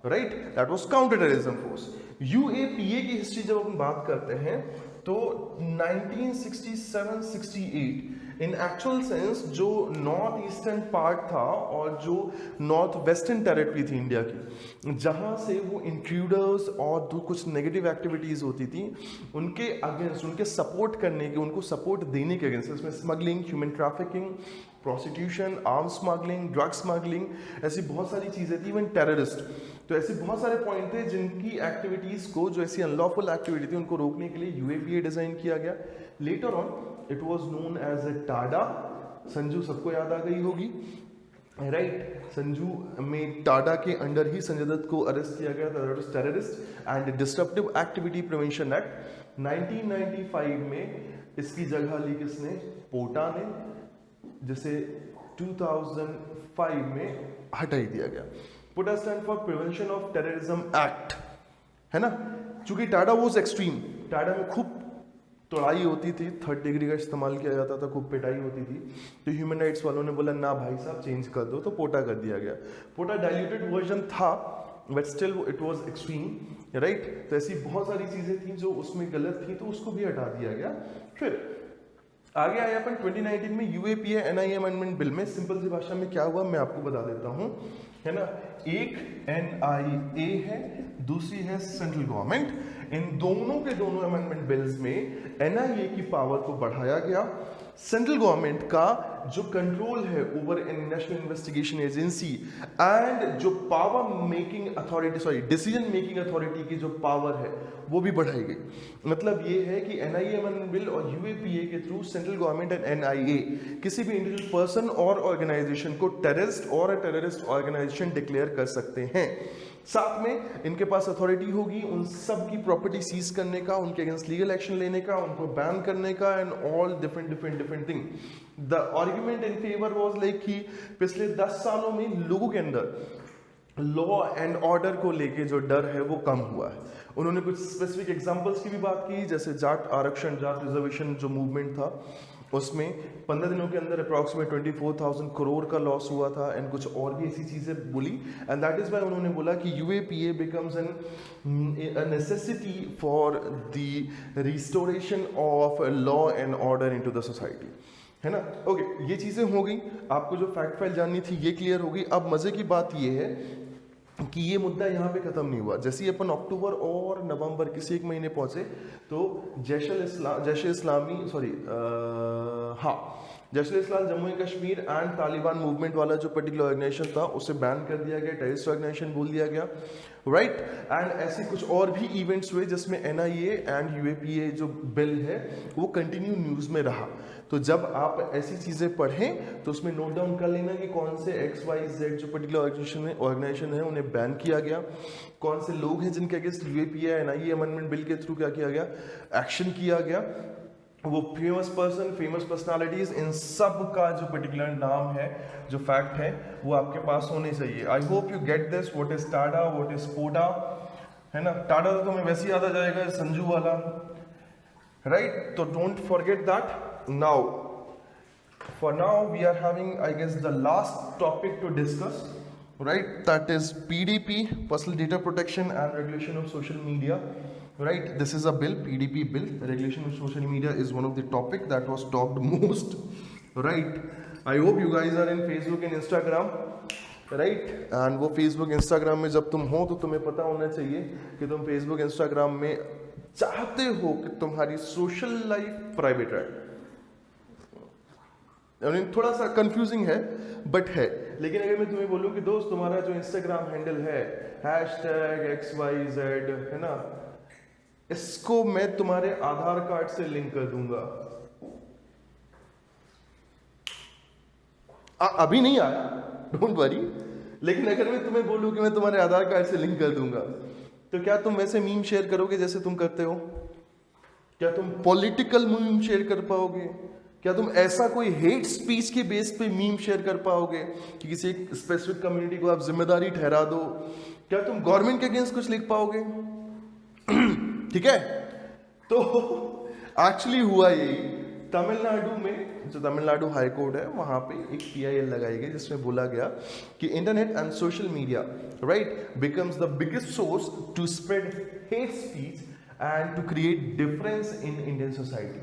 right? That was counter terrorism force. UAPA की हिस्ट्री जब हम बात करते हैं तो 1967-68 इन एक्चुअल सेंस जो नॉर्थ ईस्टर्न पार्ट था और जो नॉर्थ वेस्टर्न टेरिटरी थी इंडिया की, जहाँ से वो इंट्रूडर्स और कुछ नेगेटिव एक्टिविटीज़ होती थी उनके अगेंस्ट, उनके सपोर्ट करने के, उनको सपोर्ट देने के अगेंस्ट, इसमें smuggling, human trafficking, prostitution, arms smuggling, drug smuggling, ऐसी बहुत सारी चीज़ें थी, इवन टेररिस्ट। तो ऐसे बहुत सारे पॉइंट थे जिनकी एक्टिविटीज़ को, जो ऐसी अनलॉफुल एक्टिविटी थी उनको रोकने के लिए यूएपीए डिज़ाइन किया गया। Later on it was known as a TADA. Sanju सबको याद आ गई होगी, राइट? संजू में टाडा के अंडर ही संजय दत्त को अरेस्ट किया गया था, terrorist and disruptive activity prevention act. 1995 में इसकी जगह ली किसने? पोटा ने, जिसे 2005 में हटा ही दिया गया। POTA stand for prevention of terrorism act, है ना? चूंकि टाडा वॉज एक्सट्रीम, टाडा में खूब तोड़ाई होती थी, 3rd डिग्री का इस्तेमाल किया जाता था, खूब पिटाई होती थी। तो ह्यूमन राइट्स वालों ने बोला ना भाई साहब चेंज कर दो, तो पोटा कर दिया गया। पोटा डाइल्यूटेड वर्जन था but still it was extreme, right? तो ऐसी बहुत सारी चीजें थी जो उसमें गलत थी, तो उसको भी हटा दिया गया। फिर आगे आया अपन 2019 में यूएपीए एनआईए अमेंडमेंट बिल में। सिंपल सी भाषा में क्या हुआ मैं आपको बता देता हूँ, है ना? एक एनआईए है, दूसरी है सेंट्रल गवर्नमेंट। इन दोनों के दोनों अमेंडमेंट बिल्स में एनआईए की पावर को बढ़ाया गया। सेंट्रल गवर्नमेंट का जो कंट्रोल है over national investigation agency and जो power making authority, sorry decision making authority की जो पावर है वो भी बढ़ाई गई। मतलब ये है कि एनआईए अमेंडमेंट बिल और यूएपीए के through central government and NIA किसी भी इंडिविजुअल पर्सन और ऑर्गेनाइजेशन को टेररिस्ट और टेररिस्ट ऑर्गेनाइजेशन डिक्लेयर कर सकते हैं। साथ में इनके पास अथॉरिटी होगी उन सब की प्रॉपर्टी सीज करने का, उनके अगेंस्ट लीगल एक्शन लेने का, उनको बैन करने का and all different thing. The argument in favour was like कि पिछले 10 सालों में लोगों के अंदर लॉ एंड ऑर्डर को लेके जो डर है वो कम हुआ है। उन्होंने कुछ स्पेसिफिक एग्जांपल्स की भी बात की, जैसे जाट आरक्षण, जाट रिजर्वेशन जो मूवमेंट था उसमें 15 दिनों के अंदर अप्रॉक्सीमेट 24,000 करोड़ का लॉस हुआ था एंड कुछ और भी ऐसी चीज़ें बोली। एंड दैट इज़ वाई उन्होंने बोला कि UAPA becomes N necessity for the restoration of law and order into the society, है ना? ओके, ये चीज़ें हो गई, आपको जो फैक्ट फाइल जाननी थी ये क्लियर हो गई। अब मज़े की बात ये है कि ये मुद्दा यहाँ पे ख़त्म नहीं हुआ। जैसे ही अपन अक्टूबर और नवंबर किसी एक महीने पहुँचे तो Jaish e Islam Jammu and Kashmir and Taliban movement वाला जो पर्टिकुलर ऑर्गेनाइजेशन था उसे बैन कर दिया गया, टेररिस्ट ऑर्गेनाइजेशन बोल दिया गया, राइट? एंड ऐसे कुछ और भी इवेंट्स हुए जिसमें एनआईए एंड यूएपीए जो बिल है वो कंटिन्यू न्यूज़ में रहा। तो जब आप ऐसी चीज़ें पढ़ें तो उसमें नोट डाउन कर लेना कि कौन से XYZ जो पर्टिकुलर ऑर्गेनाइजेशन है उन्हें बैन किया गया, कौन से लोग हैं जिनके against UAPA NIA amendment bill के थ्रू क्या किया गया, एक्शन किया गया, वो फेमस पर्सन, फेमस पर्सनालिटीज, इन सब का जो पर्टिकुलर नाम है, जो फैक्ट है वो आपके पास होने चाहिए। I hope you get this, what is TADA, what is POTA, है ना? टाडा तो तुम्हें वैसे याद आ जाएगा, संजू वाला, राइट? तो don't forget that. Now, for now we are having, I guess, the last topic to discuss, right? That is PDP, Personal Data Protection and Regulation of Social Media, right? This is a bill, PDP bill. Regulation of Social Media is one of the topic that was talked most, right? I hope you guys are in Facebook and Instagram, right? And वो Facebook, Instagram में जब तुम हो तो तुम्हें पता होना चाहिए कि तुम Facebook, Instagram में चाहते हो कि तुम्हारी सोशल लाइफ प्राइवेट रहे। थोड़ा सा कंफ्यूजिंग है बट है, लेकिन अगर मैं तुम्हें बोलूं कि दोस्त तुम्हारा जो इंस्टाग्राम हैंडल है #XYZ, है ना, इसको मैं तुम्हारे आधार कार्ड से लिंक कर दूंगा। अभी नहीं आया, डोंट वरी, लेकिन अगर मैं तुम्हें बोलूं कि मैं तुम्हारे आधार कार्ड से लिंक कर दूंगा तो क्या तुम वैसे मीम शेयर करोगे जैसे तुम करते हो? क्या तुम पॉलिटिकल मीम शेयर कर पाओगे? क्या तुम ऐसा कोई हेट स्पीच के बेस पे मीम शेयर कर पाओगे कि किसी एक स्पेसिफिक कम्युनिटी को आप जिम्मेदारी ठहरा दो? क्या तुम गवर्नमेंट के अगेंस्ट कुछ लिख पाओगे? ठीक है, तो एक्चुअली हुआ यही। तमिलनाडु में जो तमिलनाडु हाई कोर्ट है वहां पे एक PIL लगाई गई जिसमें बोला गया कि internet and social media, right, becomes the biggest source to spread hate speech and to create difference in Indian society.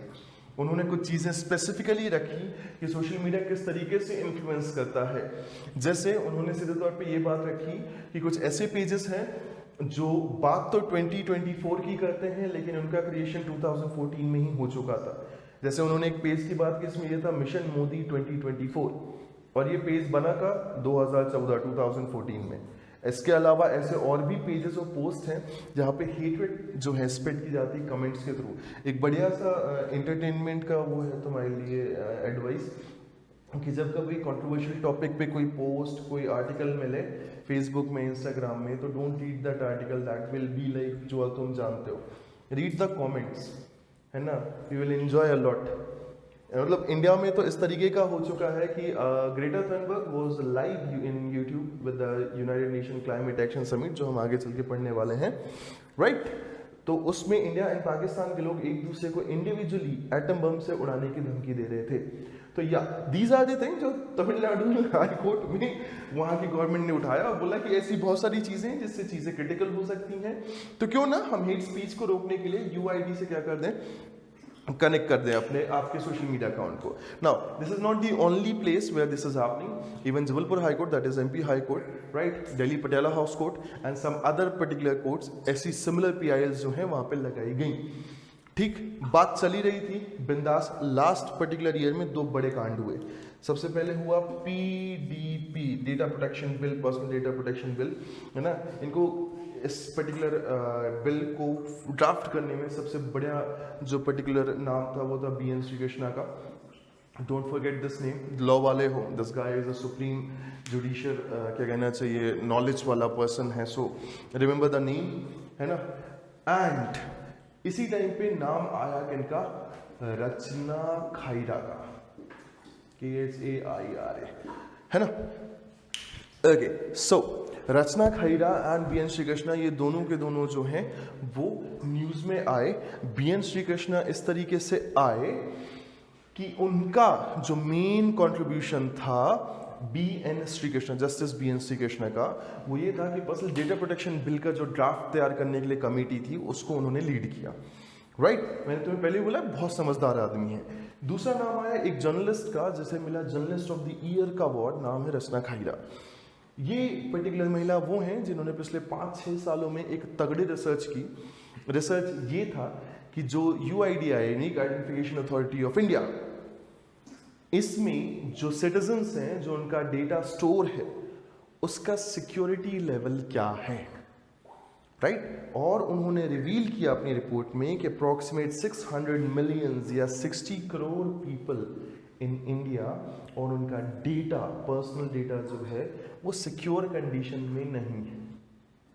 उन्होंने कुछ चीज़ें स्पेसिफिकली रखी कि सोशल मीडिया किस तरीके से इन्फ्लुएंस करता है। जैसे उन्होंने सीधे तौर पे ये बात रखी कि कुछ ऐसे पेजेस हैं जो बात तो 2024 की करते हैं लेकिन उनका क्रिएशन 2014 में ही हो चुका था। जैसे उन्होंने एक पेज की बात की, इसमें ये था मिशन मोदी 2024, और ये पेज बना का 2014 में। इसके अलावा ऐसे और भी पेजेस और पोस्ट हैं जहाँ पे हेट्रेड जो है स्प्रेड की जाती है कमेंट्स के थ्रू। एक बढ़िया सा एंटरटेनमेंट का वो है तुम्हारे लिए एडवाइस कि जब कभी कंट्रोवर्शियल टॉपिक पे कोई पोस्ट, कोई आर्टिकल मिले फेसबुक में, इंस्टाग्राम में, तो don't read that article, that will be like जो तुम जानते हो, रीड द कमेंट्स, है ना, you will enjoy a lot. मतलब इंडिया में तो इस तरीके का हो चुका है कि Greta Thunberg was live in YouTube with the United nation climate action summit, जो हम आगे चल के पढ़ने वाले हैं, राइट। तो उसमें इंडिया एंड पाकिस्तान के लोग एक दूसरे को इंडिविजुअली एटम बम से उड़ाने की धमकी दे रहे थे। तो या दीज आर द थिंग्स जो तमिलनाडु हाई कोर्ट में वहाँ की गवर्नमेंट ने उठाया और बोला कि ऐसी बहुत सारी चीज़ें हैं जिससे चीज़ें क्रिटिकल हो सकती हैं, तो क्यों ना हम हेट स्पीच को रोकने के लिए यूआईडी से क्या कर दें, कनेक्ट कर दें अपने आपके सोशल मीडिया अकाउंट को। Now this is not the only place where this is happening, even Jabalpur high court, that is MP high court, right, Delhi Patiala house court and some other particular courts, ऐसी similar PILs जो हैं वहां पे लगाई गई। ठीक, बात चली रही थी बिंदास। लास्ट पर्टिकुलर ईयर में दो बड़े कांड हुए। सबसे पहले हुआ PDP, data protection bill, personal data protection bill, है ना। इनको इस पर्टिकुलर बिल को ड्राफ्ट करने में सबसे बढ़िया जो पर्टिकुलर नाम था वो था बीएन श्रीकृष्णा का। Don't forget this name, law वाले हो, this guy is a supreme judicial क्या कहना चाहिए, नॉलेज वाला पर्सन है, सो रिमेंबर द नेम, है ना। एंड इसी टाइम पे नाम आया किनका, रचना खायरा का, KHAIRA, है ना। Okay, so Rachna Khaira and BN Srikrishna, ये दोनों के दोनों जो हैं वो न्यूज़ में आए। बीएन श्रीकृष्णा इस तरीके से आए कि उनका जो मेन कंट्रीब्यूशन था BN Srikrishna, justice BN Srikrishna का, वो ये था कि पर्सनल डेटा प्रोटेक्शन बिल का जो ड्राफ्ट तैयार करने के लिए कमेटी थी उसको उन्होंने लीड किया, राइट। मैंने तुम्हें पहले बोला बहुत समझदार आदमी है। दूसरा नाम आया एक जर्नलिस्ट का, जिसे मिला जर्नलिस्ट ऑफ द ईयर का अवार्ड, नाम है रचना खायरा। ये पर्टिकुलर महिला वो हैं जिन्होंने पिछले 5-6 सालों में एक तगड़ी रिसर्च की। रिसर्च ये था कि जो UIDAI, unique identification authority of India, इसमें जो सिटीजन्स हैं, जो उनका डेटा स्टोर है, उसका सिक्योरिटी लेवल क्या है, राइट। और उन्होंने रिवील किया अपनी रिपोर्ट में कि अप्रॉक्सीमेट 600 मिलियन या 60 करोड़ पीपल इन इंडिया, और उनका डेटा, पर्सनल डेटा जो है वो सिक्योर कंडीशन में नहीं है।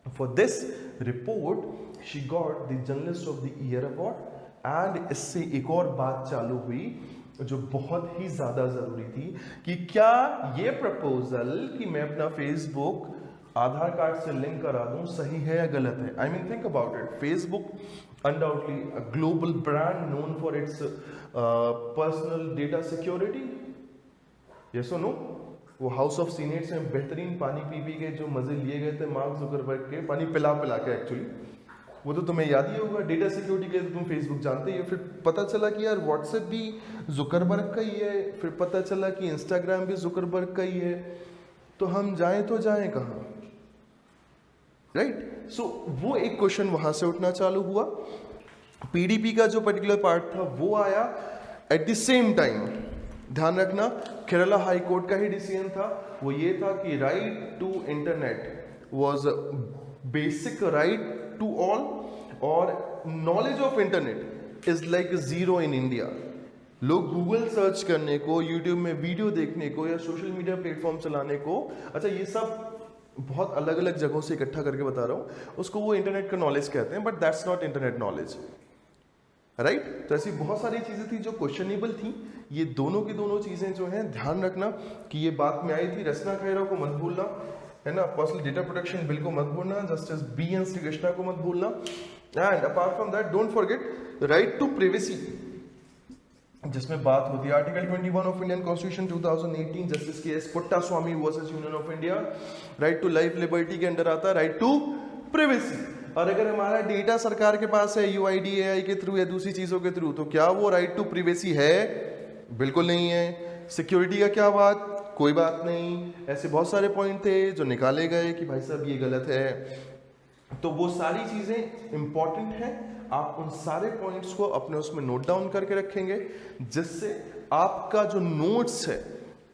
For this report she got the journalist of the year award. And इससे एक और बात चालू हुई जो बहुत ही ज़्यादा ज़रूरी थी कि क्या ये प्रपोजल कि मैं अपना फेसबुक आधार कार्ड से लिंक करा दूं सही है या गलत है। I mean think about it, Facebook undoubtedly a global brand known for its personal data security, yes or no? वो हाउस ऑफ सीनेट्स में बेहतरीन पानी पी पी के जो मजे लिए गए थे मार्क जुकरबर्ग के, पानी पिला पिला के एक्चुअली, वो तो तुम्हें याद ही होगा। डेटा सिक्योरिटी के लिए तुम फेसबुक जानते ही हो। फिर पता चला कि यार व्हाट्सएप भी जुकरबर्ग का ही है, फिर पता चला कि इंस्टाग्राम भी जुकरबर्ग का ही है, तो हम जाएं तो जाएं कहाँ, राइट। सो वो एक क्वेश्चन वहां से उठना चालू हुआ। पीडीपी का जो पर्टिकुलर पार्ट था वो आया। एट द सेम टाइम ध्यान रखना, केरला हाई कोर्ट का ही डिसीजन था, वो ये था कि right to internet was basic right to all, और knowledge of internet is like zero in India. लोग गूगल सर्च करने को, यूट्यूब में वीडियो देखने को, या सोशल मीडिया प्लेटफॉर्म चलाने को, अच्छा ये सब बहुत अलग अलग जगहों से इकट्ठा करके बता रहा हूँ, उसको वो इंटरनेट का नॉलेज कहते हैं, but that's not internet knowledge, right. तो ऐसी बहुत सारी चीज़ें थी जो क्वेश्चनेबल थी। ये दोनों की दोनों चीज़ें जो हैं, ध्यान रखना कि ये बात में आई थी। रचना खायरा को मत भूलना, है ना, पर्सनल डेटा प्रोटेक्शन बिल को मत भूलना, जस्टिस बीएन श्रीकृष्णा को मत भूलना, and apart from that don't forget right to privacy, जिसमें बात होती है article 21 of Indian constitution 2018, justice KS Puttaswamy versus union of India, right to life liberty के अंडर आता है राइट टू प्राइवेसी। और अगर हमारा डेटा सरकार के पास है UIDAI के थ्रू या दूसरी चीजों के थ्रू, तो क्या वो राइट टू प्रिवेसी है? बिल्कुल नहीं है। सिक्योरिटी का क्या बात? कोई बात नहीं। ऐसे बहुत सारे पॉइंट थे जो निकाले गए कि भाई साहब ये गलत है। तो वो सारी चीजें इंपॉर्टेंट हैं, आप उन सारे पॉइंट्स को अपने उसमें नोट डाउन करके रखेंगे, जिससे आपका जो नोट्स है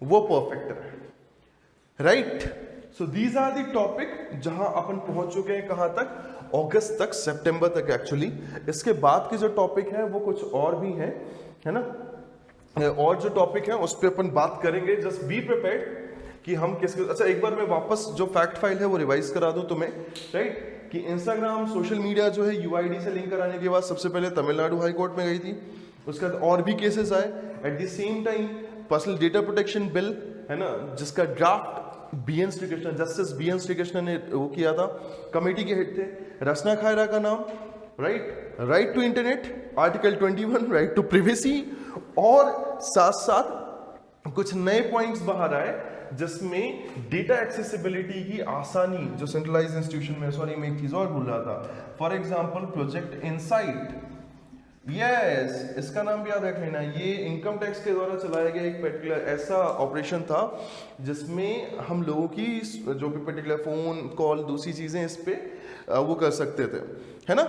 वो परफेक्ट रहे। Right, so these are the topic जहां अपन पहुंच चुके हैं। कहां तक? अगस्त तक, सितंबर तक एक्चुअली। इसके बाद के जो टॉपिक है वो कुछ और भी है ना, और जो टॉपिक है उस पर अपन बात करेंगे। जस्ट बी प्रिपेयर्ड कि हम किसके। अच्छा, एक बार मैं वापस जो फैक्ट फाइल है वो रिवाइज करा दूं तुम्हें, राइट, कि इंस्टाग्राम सोशल मीडिया जो है UID से लिंक कराने के बाद सबसे पहले तमिलनाडु हाई कोर्ट में गई थी, उसके बाद और भी केसेस आए। At the same time personal data protection bill है ना, जिसका draft BN Shri Krishna, justice BN Shri Krishna ने वो किया था, कमेटी के हेड थे। रचना खायरा का नाम, right to internet, article 21 right to privacy, और साथ साथ कुछ नए पॉइंट्स बाहर आए जिसमें डेटा एक्सेसिबिलिटी की आसानी, जो सेंट्रलाइज इंस्टीट्यूशन में, सॉरी मैं एक चीज और भूल रहा था, for example project insight, yes, इसका नाम भी याद रख लेना। ये इनकम टैक्स के द्वारा चलाया गया एक पर्टिकुलर ऐसा ऑपरेशन था जिसमें हम लोगों की जो भी पर्टिकुलर फोन कॉल दूसरी चीजें इस पे वो कर सकते थे, है ना,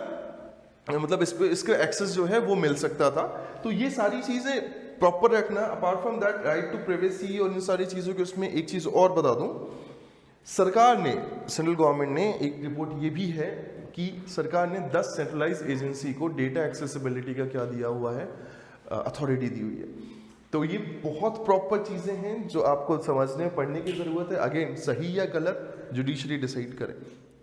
मतलब इस पे इसका एक्सेस जो है वो मिल सकता था। तो ये सारी चीजें प्रॉपर रखना। Apart from that right to privacy और इन सारी चीजों के उसमें एक चीज और बता दूं, सरकार ने, सेंट्रल गवर्नमेंट ने एक रिपोर्ट ये भी है कि सरकार ने 10 सेंट्रलाइज एजेंसी को डेटा एक्सेसिबिलिटी का क्या दिया हुआ है, अथॉरिटी दी हुई है। तो ये बहुत प्रॉपर चीजें हैं जो आपको समझने पढ़ने की जरूरत है। अगेन, सही या गलत जुडिशरी डिसाइड करे,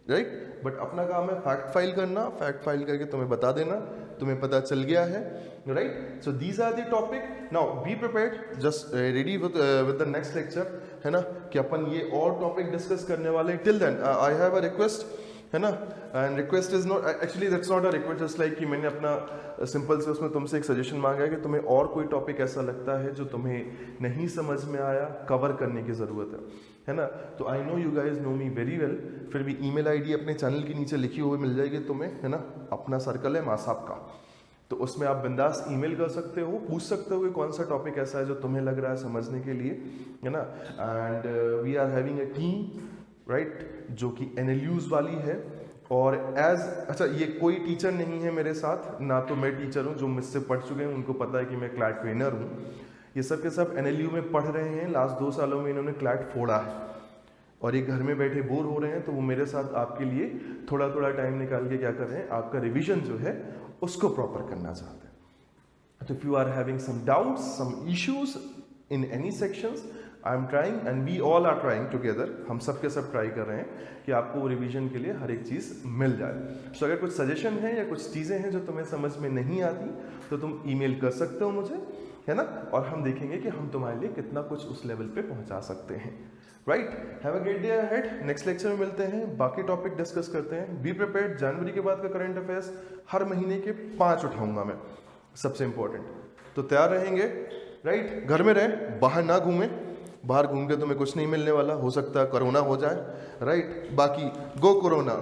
राइट, बट अपना काम है फैक्ट फाइल करना, फैक्ट फाइल करके तुम्हें बता देना, तुम्हें पता चल गया है, right. So these are the topic. Now be prepared, just ready with the next lecture, है ना, कि अपन ये और टॉपिक डिस्कस करने वाले हैं। Till then I have a request, है ना, and request is not actually, that's not a request, just like कि मैंने अपना सिंपल से उसमें तुमसे एक सजेशन मांगा है कि तुम्हें और कोई टॉपिक ऐसा लगता है जो तुम्हें नहीं समझ में आया, कवर करने की ज़रूरत है ना। तो I know you guys know me very well, फिर भी ईमेल आईडी अपने चैनल के नीचे लिखी हुई मिल जाएगी तुम्हें, है ना, अपना सर्कल है मासाब का, तो उसमें आप बिंदास ईमेल कर सकते हो, पूछ सकते हो कि कौन सा टॉपिक ऐसा है जो तुम्हें लग रहा है समझने के लिए, है ना। And we are having a team, right, जो कि NLUs वाली है। और अच्छा, ये कोई टीचर नहीं है मेरे साथ, ना तो मैं टीचर हूँ, जो मुझसे पढ़ चुके हैं उनको पता है कि मैं क्लैट ट्रेनर हूँ। ये सब के सब NLU में पढ़ रहे हैं, लास्ट 2 सालों में इन्होंने क्लैट फोड़ा है और ये घर में बैठे बोर हो रहे हैं, तो वो मेरे साथ आपके लिए थोड़ा थोड़ा टाइम निकाल के क्या कर रहे हैं, आपका रिविजन जो है उसको प्रॉपर करना चाहते हैं। तो if you are having some doubts, some issues in any sections, I am trying and we all are trying together, हम सब के सब ट्राई कर रहे हैं कि आपको रिवीजन के लिए हर एक चीज़ मिल जाए। तो अगर कुछ सजेशन है या कुछ चीज़ें हैं जो तुम्हें समझ में नहीं आती, तो तुम ईमेल कर सकते हो मुझे, है ना, और हम देखेंगे कि हम तुम्हारे लिए कितना कुछ उस लेवल पे पहुंचा सकते हैं। Right, have a great day ahead. Next lecture में मिलते हैं, बाकी टॉपिक डिस्कस करते हैं। बी प्रिपेयर्ड, जनवरी के बाद का करंट अफेयर्स हर महीने के 5 उठाऊंगा मैं, सबसे इंपॉर्टेंट, तो तैयार रहेंगे, राइट। घर में रहें, बाहर ना घूमें, बाहर घूम के तुम्हें कुछ नहीं मिलने वाला, हो सकता है कोरोना हो जाए, राइट। बाकी गो कोरोना।